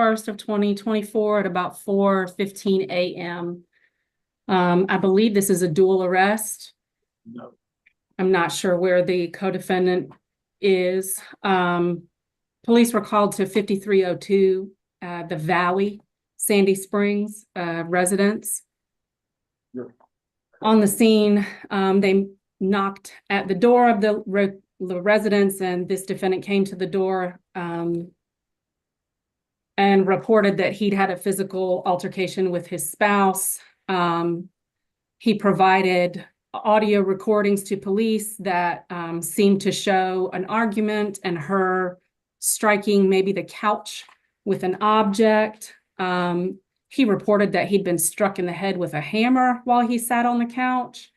21st of 2024 at about 4:15 a.m. I believe this is a dual arrest. No. I'm not sure where the co-defendant is. Police were called to 5302, the Valley, Sandy Springs residence. On the scene, they knocked at the door of the residence, and this defendant came to the door and reported that he'd had a physical altercation with his spouse. He provided audio recordings to police that seemed to show an argument and her striking maybe the couch with an object. He reported that he'd been struck in the head with a hammer while he sat on the couch.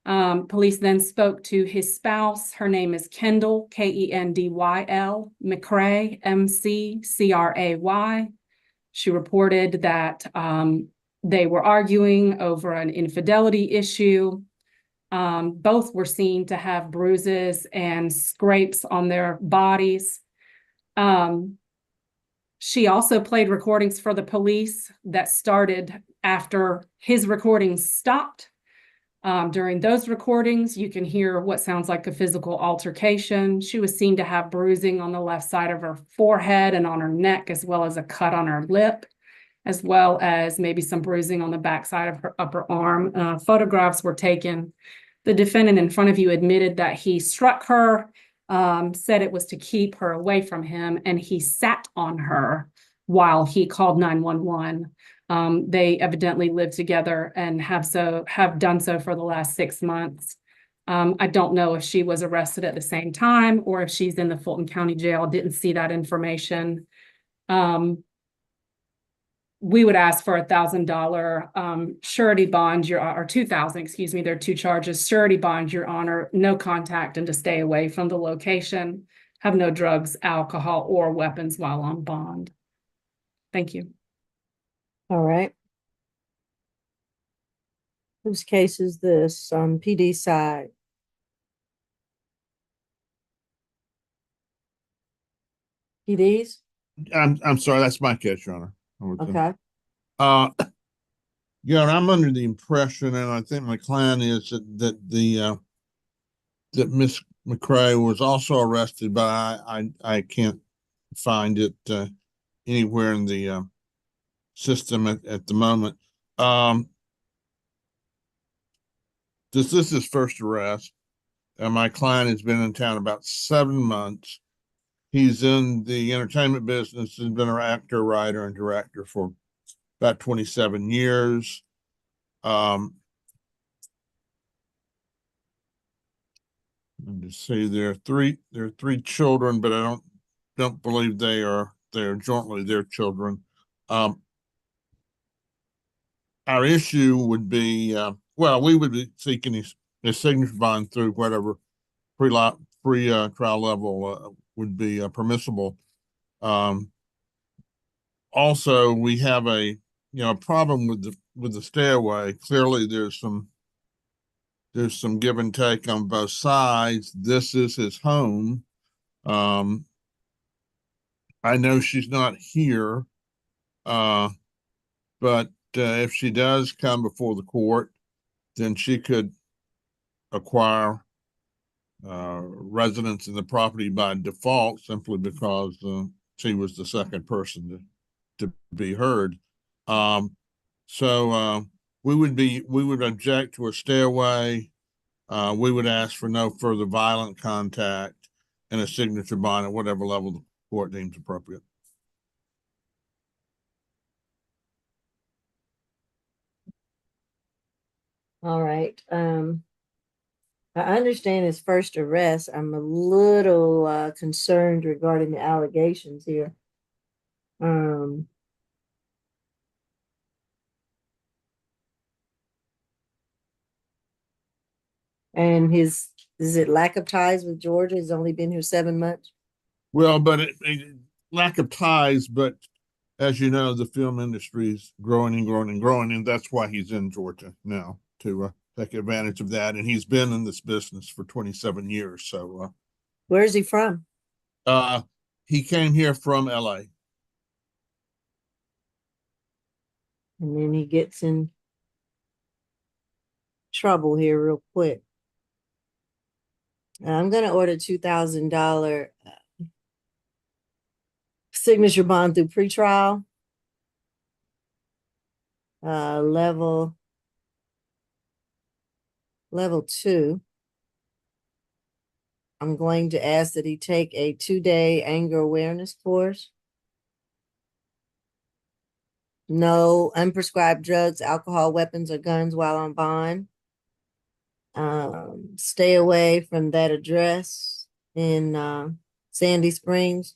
Police then spoke to his spouse. Her name is Kendall, Kendyl, McCray, McCray. She reported that they were arguing over an infidelity issue. Both were seen to have bruises and scrapes on their bodies. She also played recordings for the police that started after his recordings stopped. During those recordings, you can hear what sounds like a physical altercation. She was seen to have bruising on the left side of her forehead and on her neck, as well as a cut on her lip, as well as maybe some bruising on the backside of her upper arm. Photographs were taken. The defendant in front of you admitted that he struck her, said it was to keep her away from him, and he sat on her while he called 911. They evidently live together and have done so for the last 6 months. I don't know if she was arrested at the same time or if she's in the Fulton County Jail. Didn't see that information. We would ask for $1,000 surety bond, or $2,000, excuse me. There are two charges: surety bond, Your Honor, no contact, and to stay away from the location. Have no drugs, alcohol, or weapons while on bond. Thank you. All right. Whose case is this on PD side? PD's? I'm sorry, that's my case, Your Honor. Okay. Yeah, and I'm under the impression, and I think my client is that Miss McCray was also arrested, but I can't find it anywhere in the system at the moment. This is his first arrest, and my client has been in town about 7 months. He's in the entertainment business. He's been an actor, writer, and director for about 27 years. Let me just see, there are three children, but I don't believe they are jointly their children. Our issue would be, we would be seeking his signature bond through whatever pre-trial level would be permissible. Also, we have a problem with the stairway. Clearly, there's some give and take on both sides. This is his home. I know she's not here, but if she does come before the court, then she could acquire residence in the property by default, simply because she was the second person to be heard. So we would object to a stairway. We would ask for no further violent contact and a signature bond at whatever level the court deems appropriate. All right. I understand his first arrest. I'm a little concerned regarding the allegations here. And is it lack of ties with Georgia? He's only been here 7 months. Well, but lack of ties, but as you know, the film industry is growing and growing and growing, and that's why he's in Georgia now, to take advantage of that. And he's been in this business for 27 years. So where is he from? He came here from LA. And then he gets in trouble here real quick. I'm gonna order $2,000 signature bond through pretrial. Level 2. I'm going to ask that he take a 2-day anger awareness course. No unprescribed drugs, alcohol, weapons, or guns while on bond. Stay away from that address in Sandy Springs.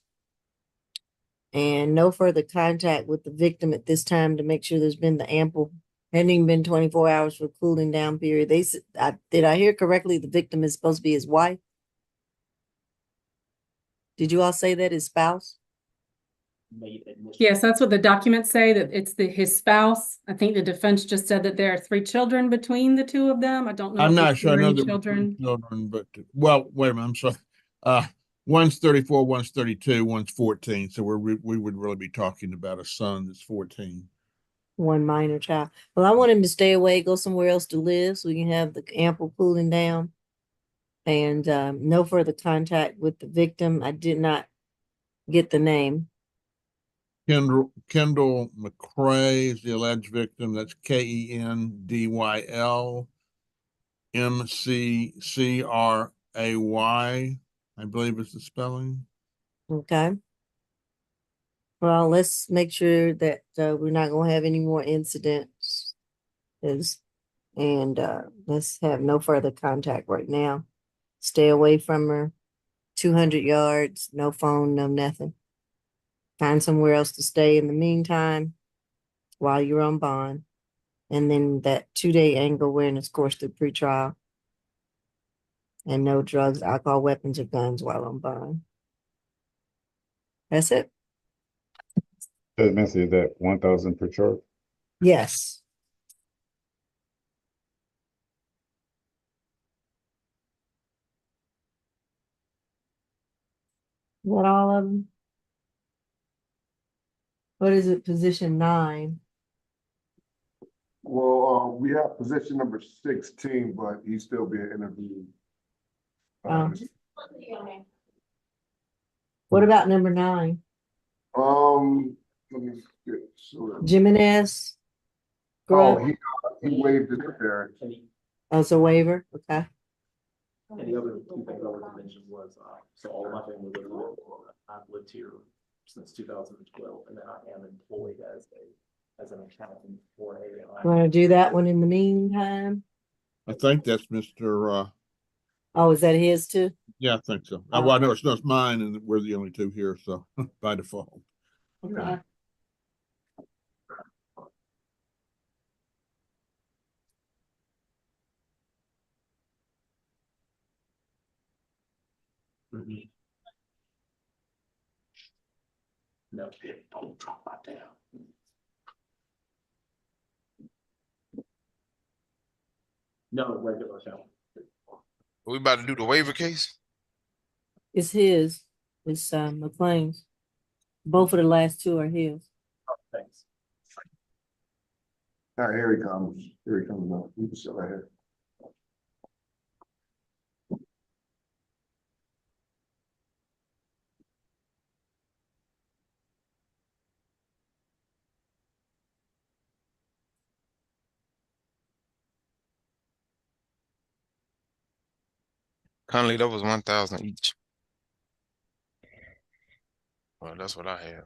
And no further contact with the victim at this time to make sure there's been the ample, hadn't even been 24 hours for cooling down period. Did I hear correctly? The victim is supposed to be his wife? Did you all say that, his spouse? Yes, that's what the documents say, that it's his spouse. I think the defense just said that there are 3 children between the two of them. I don't know. I'm if not there's sure. I know three there were children. children, but well, wait a minute. I'm sorry. One's 34, one's 32, one's 14. So we would really be talking about a son that's 14. One minor child. Well, I want him to stay away, go somewhere else to live so we can have the ample cooling down. And no further contact with the victim. I did not get the name. Kendall McCray is the alleged victim. That's KENDYL MCCRAY, I believe is the spelling. Okay. Well, let's make sure that we're not going to have any more incidents. And let's have no further contact right now. Stay away from her. 200 yards, no phone, no nothing. Find somewhere else to stay in the meantime while you're on bond. And then that 2-day anger awareness course through pretrial. And no drugs, alcohol, weapons, or guns while on bond. That's it? That message that 1,000 per charge. Yes. What all of them? What is it, position 9? Well, we have position number 16, but he's still being interviewed. What about number 9? Let me get sure. Jimenez? Oh, Grubb? he waived it there. Oh, it's a waiver, okay. And the other two things I wanted to mention was, so all of my family lives in Oklahoma. I've lived here since 2012, and then I am employed as an accountant for a. Want to do that one in the meantime? I think that's Mr. Oh, is that his too? Yeah, I think so. Oh. Well, I know it's not mine, and we're the only two here, so by default. Okay. No, don't drop that down. No, regular account. We about to do the waiver case? It's his. It's McLean's. Both of the last two are his. Thanks. All right, here he comes. Here he comes now. You can sit right here. Conley, that was 1,000 each. Well, that's what I had.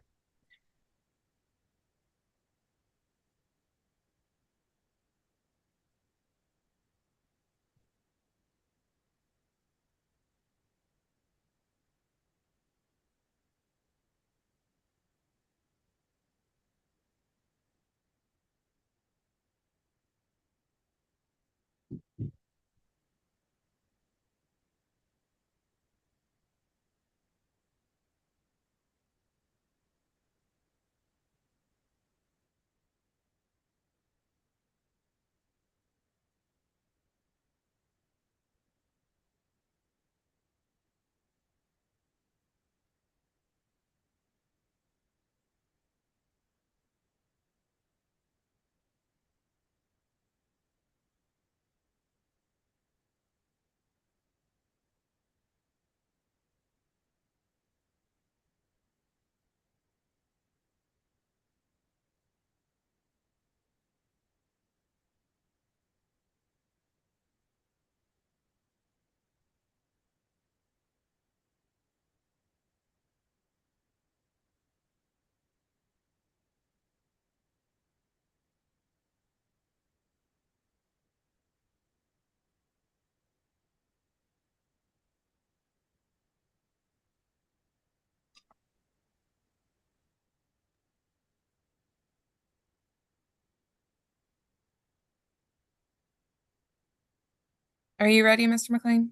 Are you ready, Mr. McLean?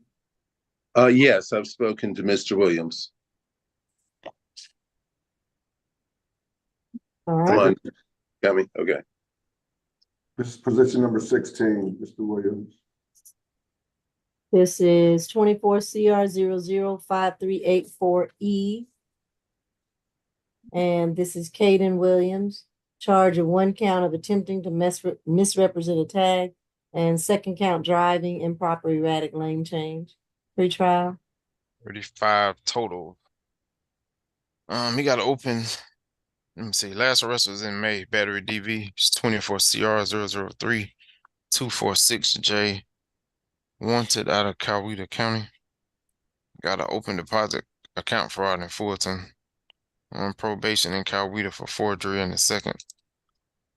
Yes, I've spoken to Mr. Williams. All Come right, on, got me, okay. This is position number 16, Mr. Williams. this is 24 CR 005384E. And this is Caden Williams, charge of 1 count of attempting to misrepresent a tag and 2nd count driving improper erratic lane change. Pretrial. 35 total. He got to open. Let me see. Last arrest was in May. Battery DV. It's 24 CR 003 246J. Wanted out of Coweta County. Got an open deposit account fraud in Fulton. On probation in Coweta for forgery in the 2nd.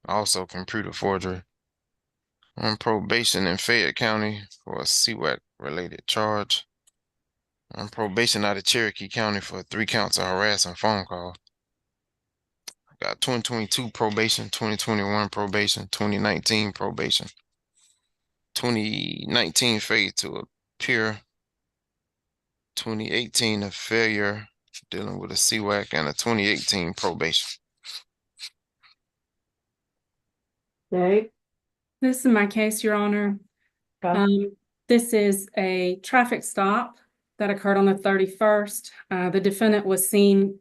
Also computer forgery. On probation in Fayette County for a CWAC related charge. On probation out of Cherokee County for 3 counts of harassing phone calls. Got 2022 probation, 2021 probation, 2019 probation. 2019 failure to appear. 2018 a failure dealing with a CWAC, and a 2018 probation. Okay. This is my case, Your Honor. Okay. This is a traffic stop that occurred on the 31st. The defendant was seen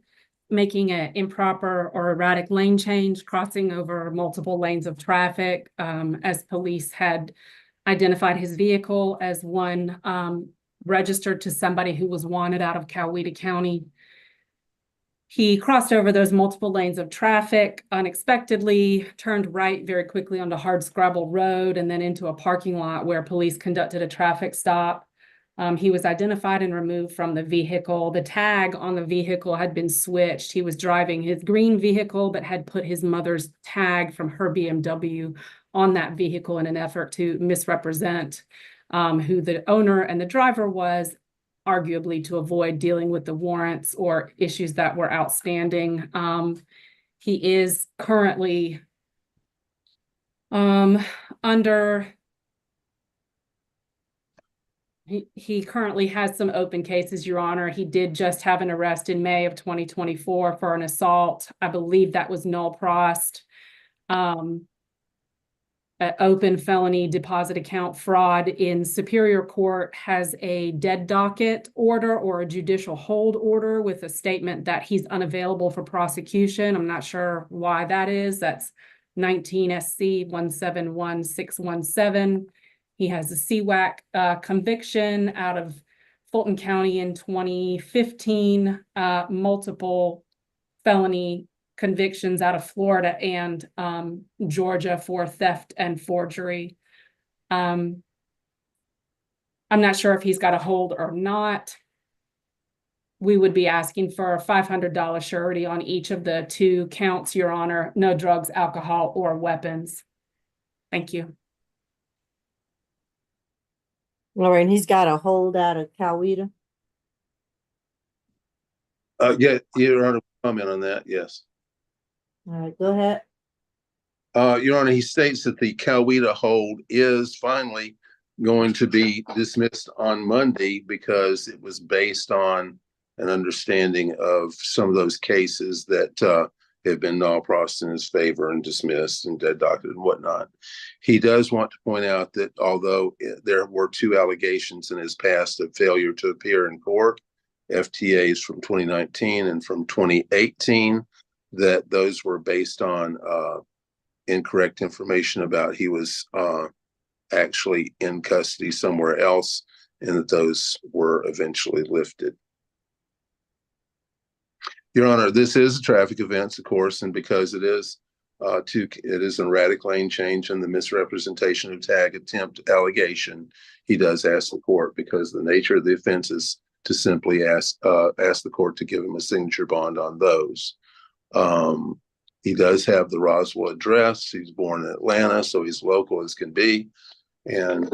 making an improper or erratic lane change, crossing over multiple lanes of traffic, as police had identified his vehicle as one registered to somebody who was wanted out of Coweta County. He crossed over those multiple lanes of traffic unexpectedly, turned right very quickly onto Hardscrabble Road and then into a parking lot where police conducted a traffic stop. He was identified and removed from the vehicle. The tag on the vehicle had been switched. He was driving his green vehicle, but had put his mother's tag from her BMW on that vehicle in an effort to misrepresent who the owner and the driver was, arguably to avoid dealing with the warrants or issues that were outstanding. He is currently under. He currently has some open cases, Your Honor. He did just have an arrest in May of 2024 for an assault. I believe that was null prost. Open felony deposit account fraud in Superior Court has a dead docket order or a judicial hold order with a statement that he's unavailable for prosecution. I'm not sure why that is. That's 19 SC 171617. He has a CWAC conviction out of Fulton County in 2015, multiple felony convictions out of Florida and Georgia for theft and forgery. I'm not sure if he's got a hold or not. We would be asking for a $500 surety on each of the 2 counts, Your Honor. No drugs, alcohol, or weapons. Thank you. All right, and he's got a hold out of Coweta. Yeah, Your Honor, comment on that, yes. All right, go ahead. Your Honor, he states that the Coweta hold is finally going to be dismissed on Monday because it was based on an understanding of some of those cases that have been null prost in his favor and dismissed and dead docketed and whatnot. He does want to point out that although there were 2 allegations in his past of failure to appear in court, FTAs from 2019 and from 2018, that those were based on incorrect information about he was actually in custody somewhere else, and that those were eventually lifted. Your Honor, this is a traffic event, of course, and because it is an erratic lane change and the misrepresentation of tag attempt allegation, he does ask the court, because the nature of the offense is to simply ask the court to give him a signature bond on those. He does have the Roswell address. He's born in Atlanta, so he's local as can be. And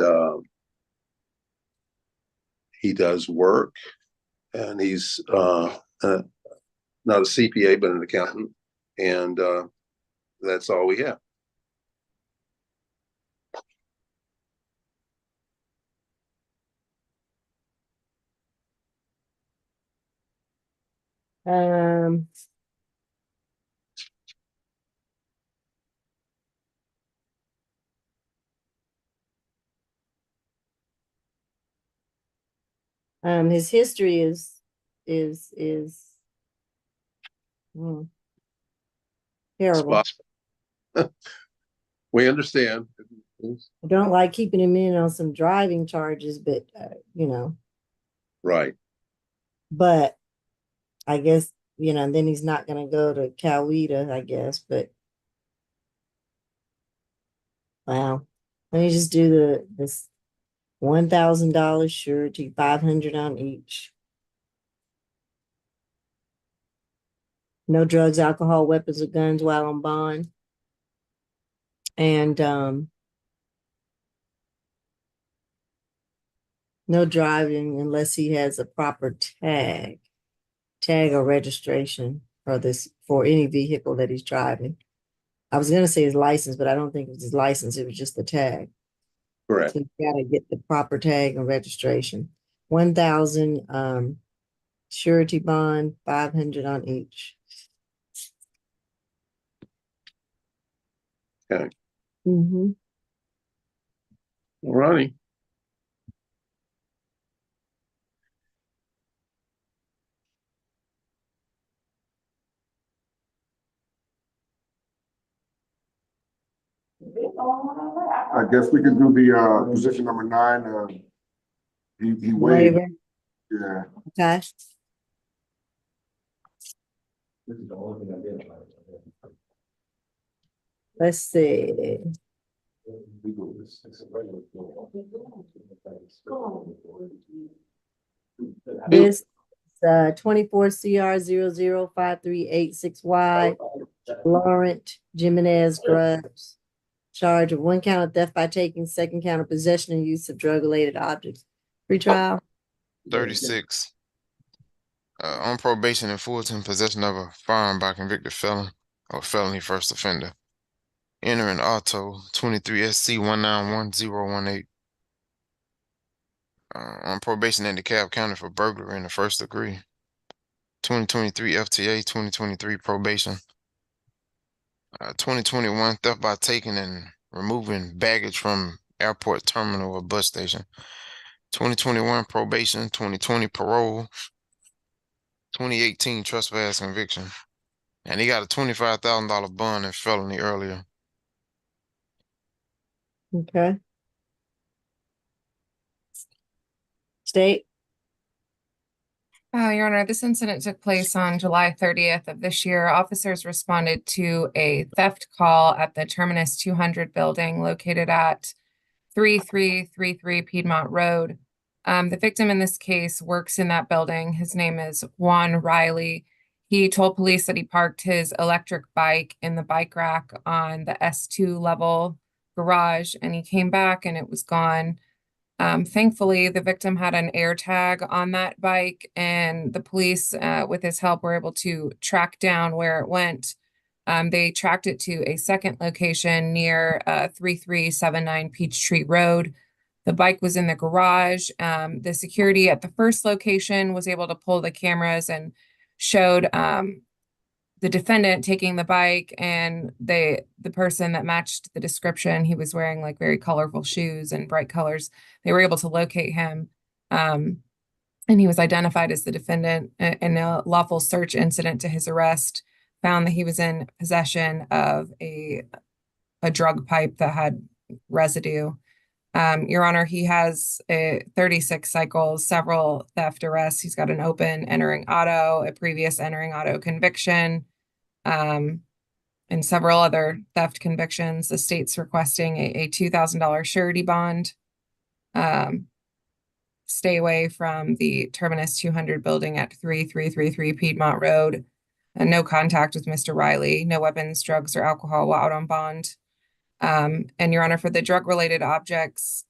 he does work, and he's not a CPA, but an accountant. And that's all we have. Um, his history is mm, terrible. Spot. We understand. I don't like keeping him in on some driving charges, but Right. but I guess, then he's not gonna go to Coweta, I guess, but wow. Let me just do this $1,000 surety, 500 on each. No drugs, alcohol, weapons, or guns while on bond. And no driving unless he has a proper tag or registration for any vehicle that he's driving. I was gonna say his license, but I don't think it was his license, it was just the tag. Correct. So you gotta get the proper tag and registration. 1,000 surety bond, 500 on each. Okay. Mm-hmm. All righty. I guess we could do the, position number 9, he waived, Waiver, yeah. okay. Let's see. This 24 CR 0053866Y, Laurent Jimenez Grubbs. Charge of 1 count of theft by taking, 2nd count of possession and use of drug-related objects. Pretrial. 36. On probation in Fulton, possession of a firearm by convicted felon or felony first offender. Entering auto 23 SC 1911018. On probation in DeKalb County for burglary in the first degree. 2023 FTA, 2023 probation. 2021 theft by taking and removing baggage from airport terminal or bus station. 2021 probation, 2020 parole, 2018 trespass conviction. And he got a $25,000 bond in felony earlier. Okay. State. Your Honor, this incident took place on July 30th of this year. Officers responded to a theft call at the Terminus 200 building located at 3333 Piedmont Road. The victim in this case works in that building. His name is Juan Riley. He told police that he parked his electric bike in the bike rack on the S2 level garage, and he came back and it was gone. Thankfully, the victim had an air tag on that bike, and the police, with his help, were able to track down where it went. They tracked it to a second location near 3379 Peachtree Road. The bike was in the garage. The security at the first location was able to pull the cameras and showed the defendant taking the bike, and the person that matched the description. He was wearing like very colorful shoes and bright colors. They were able to locate him, and he was identified as the defendant. In a lawful search incident to his arrest, found that he was in possession of a drug pipe that had residue. Your Honor, he has 36 cycles, several theft arrests. He's got an open entering auto, a previous entering auto conviction, and several other theft convictions. The state's requesting a $2,000 surety bond. Stay away from the Terminus 200 building at 3333 Piedmont Road. And no contact with Mr. Riley. No weapons, drugs, or alcohol while out on bond. And Your Honor, for the drug-related objects,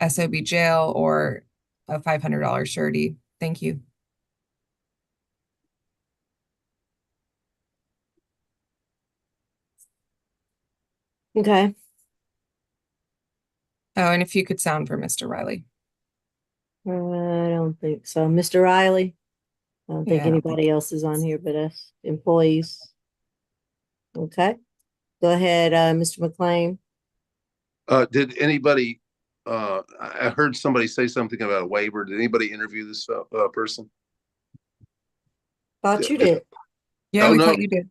SOB jail or a $500 surety. Thank you. Okay. Oh, and if you could sound for Mr. Riley. I don't think so. Mr. Riley? I don't think Yeah, I don't think- anybody else is on here but us, employees. Okay, go ahead, Mr. McLean. Did anybody, I heard somebody say something about a waiver. Did anybody interview this, person? Thought you Yeah. did. Yeah, Oh, we no. thought you did.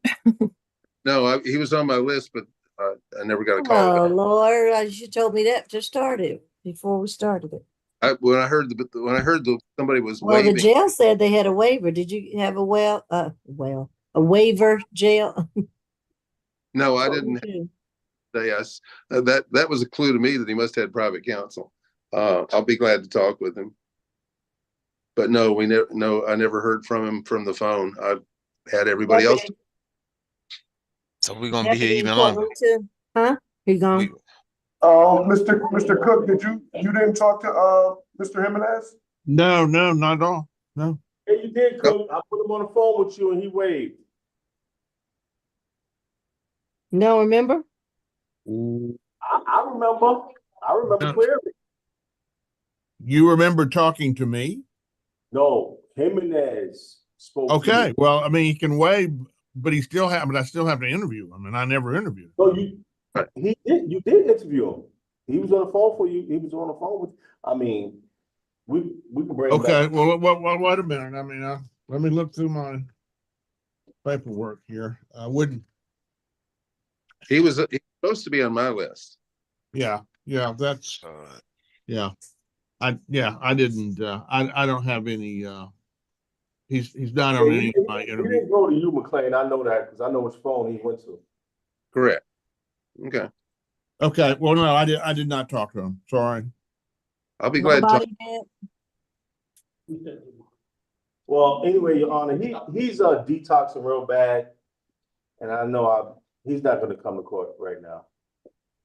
No, he was on my list, but, I never got a call. Oh, Lord, you told me that to start it, before we started it. When I heard somebody was Well, the waiving, jail said they had a waiver. Did you have a a waiver jail? no, I That's what we didn't do. say us. That was a clue to me that he must have had private counsel. I'll be glad to talk with him. But no, I never heard from him from the phone. I've had everybody else. Deputy- So we're gonna be here Deputy even in longer. courtroom too. Huh? He gone. We- Mr. Cook, you didn't talk to, Mr. Jimenez? No, not at all. No. Yeah, you did, Cook. I put him on the phone with you and he waved. No, remember? I remember. I remember No. clearly. You remember talking to me? No, Jimenez spoke to Okay, me. well, I mean, he can waive, but I still have to interview him, and I never interviewed No, him. you did interview him. He was on the phone for you. He was on the phone with, I mean, we can bring him Okay, back. well, wait a minute. I mean, let me look through my paperwork here. I wouldn't, He was supposed to be on my list. yeah, that's, uh, yeah. I didn't, I don't have any, he's not on any of my He interviews. didn't go to you, McLean. I know that because I know which phone he went to. Correct. Okay. Okay, well, no, I did not talk to him. Sorry. I'll be glad to talk. Nobody did. Well, anyway, Your Honor, he's detoxing real bad, and I know he's not going to come to court right now.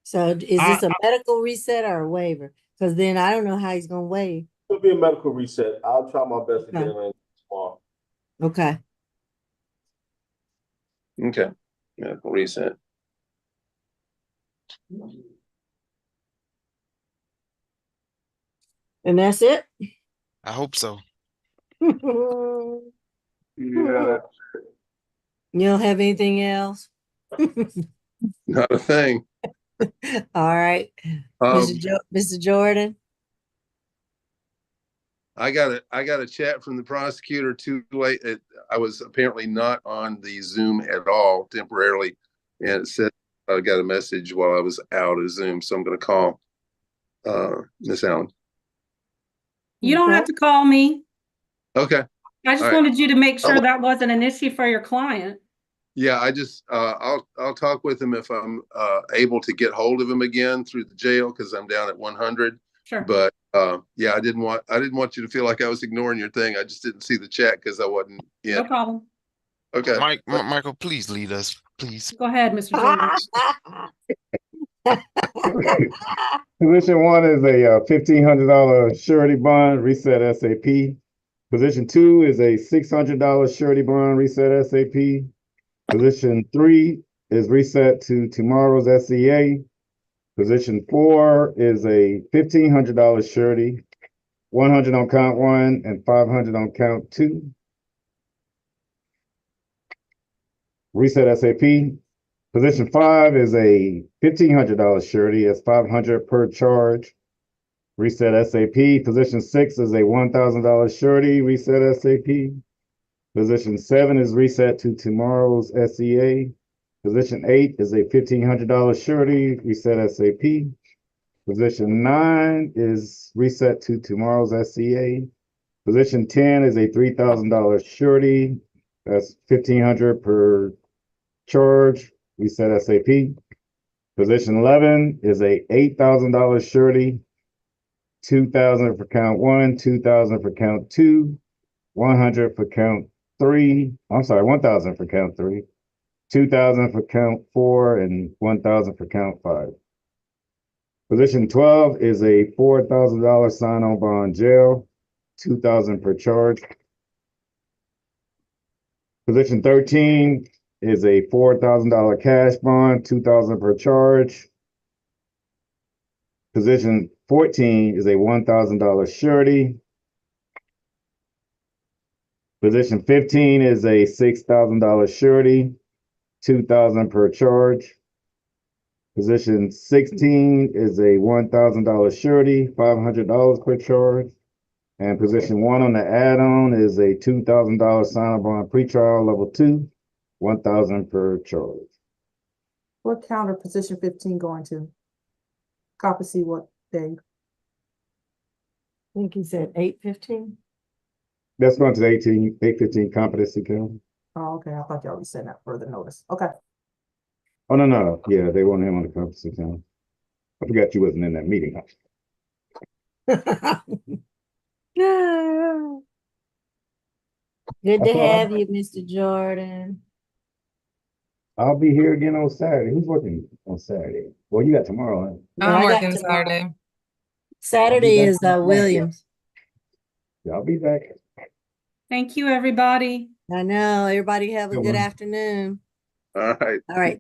So is this a medical reset or a waiver? Because then I don't know how he's gonna waive. It'll be a medical reset. I'll try my best to get Okay. him in tomorrow. Okay. Okay. Medical reset. And that's it? I hope so. You Yeah. don't have anything else? Not a thing. All right. Mr. Jordan? I got a chat from the prosecutor too late. I was apparently not on the Zoom at all temporarily, and it said I got a message while I was out of Zoom, so I'm going to call Miss Allen. You don't have Okay. to call me. Okay. I just All right. wanted you to make sure Oh. that wasn't an issue for your client. Yeah, I just I'll talk with him if I'm able to get hold of him again through the jail because I'm down at 100. Sure. But yeah, I didn't want you to feel like I was ignoring your thing. I just didn't see the chat because I wasn't in. No problem. Okay. Michael, please lead us, please. Go ahead, Mr. Jordan. Position one is a $1,500 surety bond reset SAP. Position two is a $600 surety bond reset SAP. Position three is reset to tomorrow's SCA. Position four is a $1,500 surety, 100 on count one and 500 on count two. Reset SAP. Position five is a $1,500 surety, that's 500 per charge. Reset SAP. Position six is a $1,000 surety, reset SAP. Position seven is reset to tomorrow's SCA. Position eight is a $1,500 surety, reset SAP. Position nine is reset to tomorrow's SCA. Position 10 is a $3,000 surety, that's 1,500 per charge, reset SAP. Position 11 is a $8,000 surety, 2,000 for count one, 2,000 for count two, 100 for count three. I'm sorry, 1,000 for count three, 2,000 for count four, and 1,000 for count five. Position 12 is a $4,000 sign-on bond jail, 2,000 per charge. Position 13 is a $4,000 cash bond, 2,000 per charge. Position 14 is a $1,000 surety, Position 15 is a $6,000 surety, 2,000 per charge. Position 16 is a $1,000 surety, $500 per charge. And position 1 on the add-on is a $2,000 sign-on bond pretrial level 2, 1,000 per charge. What counter position 15 going to? Copy C what, Dave? I think he said 815. That's going to the 815 competency count. Oh, okay, I thought y'all was sending out further notice. Okay. Oh, no. Yeah, they want him on the competency count. I forgot you wasn't in that meeting. Good to I thought- have you, Mr. Jordan. I'll be here again on Saturday. Who's working on Saturday? Well, you got tomorrow. Huh? No, I'm I got working tomorrow. Saturday. Saturday back is on Friday. Williams. Yeah, I'll be back. Thank you, everybody. I know. Everybody have a Good good one. afternoon. All right. All right.